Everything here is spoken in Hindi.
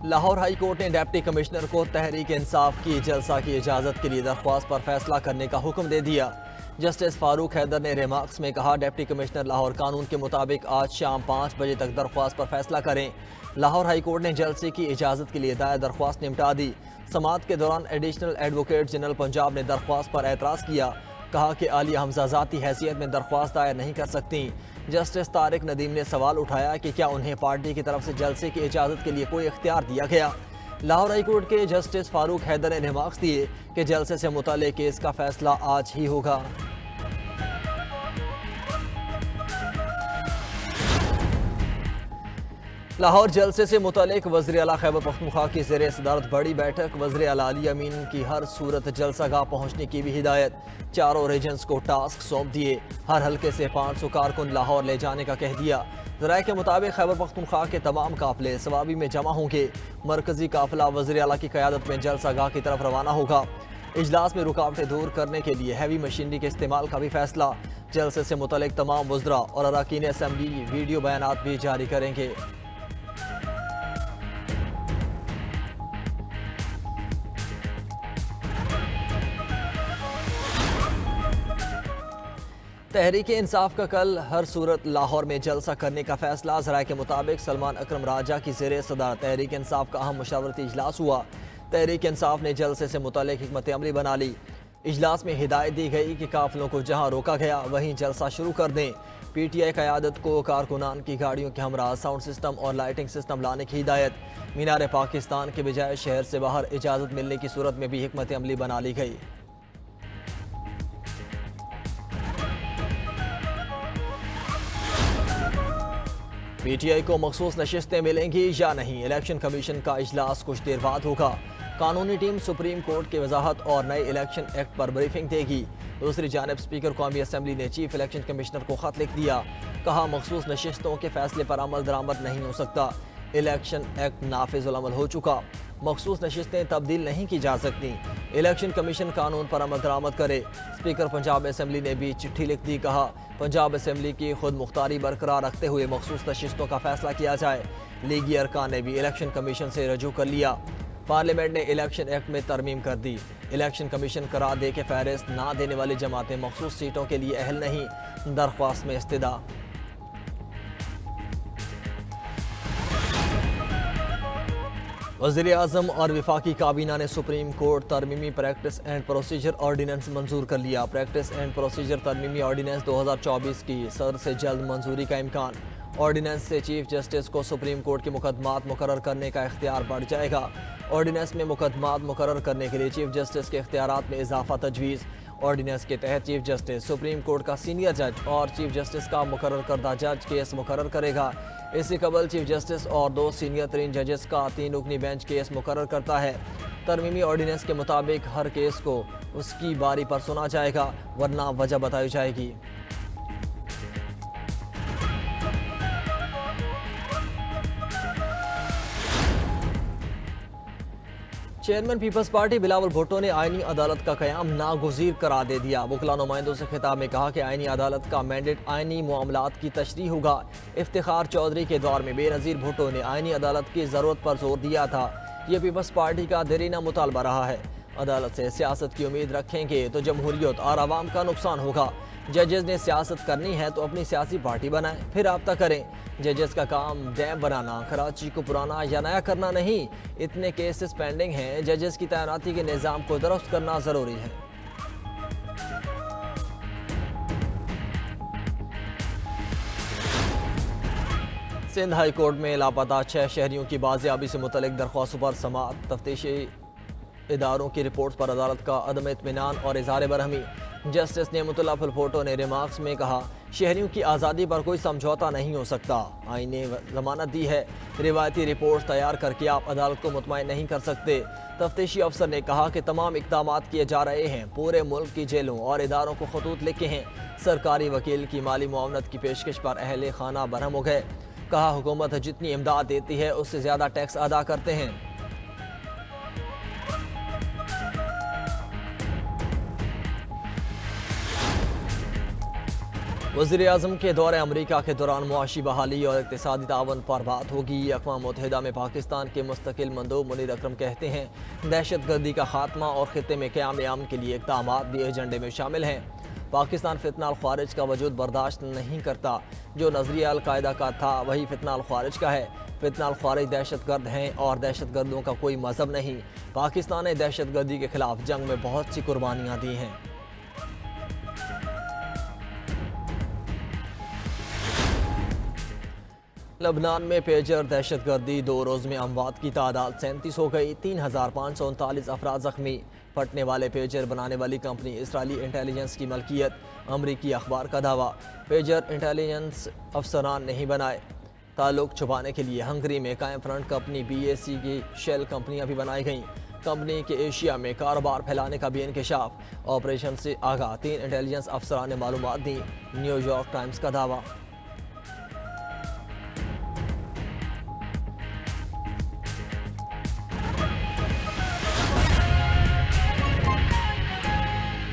लाहौर हाई कोर्ट ने डिप्टी कमिश्नर को तहरीक इंसाफ की जलसा की इजाज़त के लिए दरख्वास्त पर फैसला करने का हुक्म दे दिया। जस्टिस फारूक हैदर ने रिमार्क्स में कहा, डिप्टी कमिश्नर लाहौर कानून के मुताबिक आज शाम 5 बजे तक दरख्वास्त पर फैसला करें। लाहौर हाई कोर्ट ने जलसे की इजाज़त के लिए दायर दरख्वास्त निपटा दी। समाअत के दौरान एडिशनल एडवोकेट जनरल पंजाब ने दरख्वास्त पर एतराज़ किया। कहा कि आलिया हमजा ज़ाती हैसियत में दरख्वास्त दायर नहीं कर सकती। जस्टिस तारिक नदीम ने सवाल उठाया कि क्या उन्हें पार्टी की तरफ से जलसे की इजाज़त के लिए कोई इख्तियार दिया गया। लाहौर हाई कोर्ट के जस्टिस फारूक हैदर ने रिमार्क्स दिए कि जलसे से मुताल्लिक़ केस का फैसला आज ही होगा। लाहौर जलसे से मुतालिक वज़ीर आला खैबर पख्तूनख्वा की ज़ेर सदारत बड़ी बैठक। वज़ीर आला अली अमीन की हर सूरत जलसागाह पहुँचने की भी हिदायत। चारों रीजन्स को टास्क सौंप दिए। हर हल्के से 500 कारकुन लाहौर ले जाने का कह दिया। ज़राए के मुताबिक खैबर पख्तूनख्वा के तमाम काफिले सवाबी में जमा होंगे। मरकजी काफिला वज़ीर आला की क़यादत में जलसागाह की तरफ रवाना होगा। इजलास में रुकावटें दूर करने के लिए हैवी मशीनरी के इस्तेमाल का भी फैसला। जलसे से मुतालिक तमाम वज़रा और अरकान असम्बली वीडियो बयानात भी जारी करेंगे। तहरीक इंसाफ का कल हर सूरत लाहौर में जलसा करने का फैसला। ज़राए के मुताबिक सलमान अकरम राजा की ज़ेर सदारत तहरीक इंसाफ का अहम मशावरती इजलास हुआ। तहरीक इंसाफ ने जलसे से मुतालिक हिकमत अमली बना ली। इजलास में हिदायत दी गई कि काफिलों को जहाँ रोका गया वहीं जलसा शुरू कर दें। PTI क़यादत को कारकुनान की गाड़ियों के हमरा साउंड सिस्टम और लाइटिंग सिस्टम लाने की हिदायत। मीनार पाकिस्तान के बजाय शहर से बाहर इजाज़त मिलने की सूरत में भी हिकमत अमली बना ली गई। PTI को मखसूस नशिस्तें मिलेंगी या नहीं, इलेक्शन कमीशन का इजलास कुछ देर बाद होगा। कानूनी टीम सुप्रीम कोर्ट की वजाहत और नए इलेक्शन एक्ट पर ब्रीफिंग देगी। दूसरी जानब स्पीकर कौमी असम्बली ने चीफ इलेक्शन कमिश्नर को खत लिख दिया। कहा, मखसूस नशिस्तों के फैसले पर अमल दरामद नहीं हो सकता। इलेक्शन एक्ट नाफिजुल अमल हो चुका। मखसूस नशिस्तें तब्दील नहीं की जा सकती। इलेक्शन कमीशन कानून पर अमल दरामद करे। स्पीकर पंजाब असम्बली ने भी चिट्ठी लिख दी। कहा, पंजाब असम्बली की खुद मुख्तारी बरकरार रखते हुए मखसूस नशिस्तों का फैसला किया जाए। लीगी अरकान ने भी इलेक्शन कमीशन से रजू कर लिया। पार्लियामेंट ने इलेक्शन एक्ट में तरमीम कर दी। इलेक्शन कमीशन करार दे के फहरिस्त ना देने वाली जमातें मखसूस सीटों के लिए अहल नहीं, दरख्वास्त में इस्तिदा। वज़ीर आज़म और वफाकी काबीना ने सुप्रीम कोर्ट तरमीमी प्रैक्टिस एंड प्रोसीजर ऑर्डिनेंस मंजूर कर लिया। प्रैक्टिस एंड प्रोसीजर तरमीमी ऑर्डिनेंस 2024 की सदर से जल्द मंजूरी का इम्कान। ऑर्डिनेंस से चीफ जस्टिस को सुप्रीम कोर्ट के मुकदमात मुकर्रर करने का इख्तियार बढ़ जाएगा। ऑर्डिनेंस में मुकदमात मुकर्रर करने के लिए चीफ जस्टिस के इख्तियारात में इजाफा तजवीज़। ऑर्डिनेंस के तहत चीफ जस्टिस सुप्रीम कोर्ट का सीनियर जज और चीफ जस्टिस का मुकर्रर करदा जज केस मुकर्रर करेगा। इससे कबल चीफ जस्टिस और 2 सीनियर तरीन जजेस का 3 रुकनी बेंच केस मुकर्रर करता है। तरमीमी ऑर्डिनेंस के मुताबिक हर केस को उसकी बारी पर सुना जाएगा, वरना वजह बताई जाएगी। Chairman people's party Bilawal Bhutto ने आईनी अदालत का क़याम नागुज़ीर करार दे दिया। वकला नुमाइंदों से खिताब में कहा कि आईनी अदालत का मैंडेट आईनी मामलात की तशरीह होगा। इफ्तिखार चौधरी के दौर में बेनज़ीर भुट्टो ने आईनी अदालत की ज़रूरत पर जोर दिया था। यह पीपल्स पार्टी का देरीना मुतालबा रहा है। अदालत से सियासत की उम्मीद रखेंगे तो जमहूरियत और आवाम का नुकसान होगा। जजेस ने सियासत करनी है तो अपनी सियासी पार्टी बनाएं, फिर राब्ता करें। जजेस का काम डैम बनाना, कराची को पुराना या नया करना नहीं। इतने केसेस पेंडिंग हैं, जजेस की तैनाती के निज़ाम को दुरुस्त करना ज़रूरी है। सिंध हाई कोर्ट में लापता 6 शहरियों की बाजियाबी से मुतल्लिक दरख्वास्तों पर समाअत। तफ्तीशी इदारों की रिपोर्ट पर अदालत का अदम इत्मीनान और इज़हार बरहमी। जस्टिस नेमतुल्लाह फुलफोटो ने रिमार्क्स में कहा, शहरियों की आज़ादी पर कोई समझौता नहीं हो सकता। आईन ने ज़मानत दी है। रिवायती रिपोर्ट तैयार करके आप अदालत को मुतमईन नहीं कर सकते। तफ्तीशी अफसर ने कहा कि तमाम इक़दाम किए जा रहे हैं। पूरे मुल्क की जेलों और इदारों को खतूत लिखे हैं। सरकारी वकील की माली मुआवनत की पेशकश पर अहले खाना बरहम हो गए। कहा, हुकूमत जितनी इमदाद देती है उससे ज़्यादा टैक्स अदा करते हैं। वज़ीर-ए-आज़म के दौरे अमरीका के दौरान मुआशी बहाली और इक़्तिसादी तावन पर बात होगी। अक़वाम मुत्तहिदा में पाकिस्तान के मुस्तकिल मंदूब मुनीर अकरम कहते हैं, दहशत गर्दी का खात्मा और ख़ित्ते में क़याम अमन के लिए इक़दामात भी एजेंडे में शामिल हैं। पाकिस्तान फितना अल ख़ारिज का वजूद बर्दाश्त नहीं करता। जो नज़रिया अल-कायदा का था वही फितना अल ख़ारिज का है। फितना अल ख़ारिज दहशत गर्द हैं और दहशत गर्दों का कोई मज़हब नहीं। पाकिस्तान ने दहशत गर्दी के खिलाफ जंग में बहुत सी कुर्बानियाँ दी हैं। लबनान में पेजर दहशत गर्दी 2 रोज़ में अमवात की तादाद 37 हो गई। 3539 अफराद जख्मी। फटने वाले पेजर बनाने वाली कंपनी इसराइली इंटेलिजेंस की मलकियत। अमरीकी अखबार का दावा, पेजर इंटेलिजेंस अफसरान नहीं बनाए। ताल्लुक छुपाने के लिए हंगरी में कायम फ्रंट कंपनी BAC की शेल कंपनियां भी बनाई गईं। कंपनी के एशिया में कारोबार फैलाने का भी इंकशाफ। ऑपरेशन से आगाह 3 इंटेलिजेंस अफसरान ने मालूमात दी। न्यूयॉर्क टाइम्स का दावा।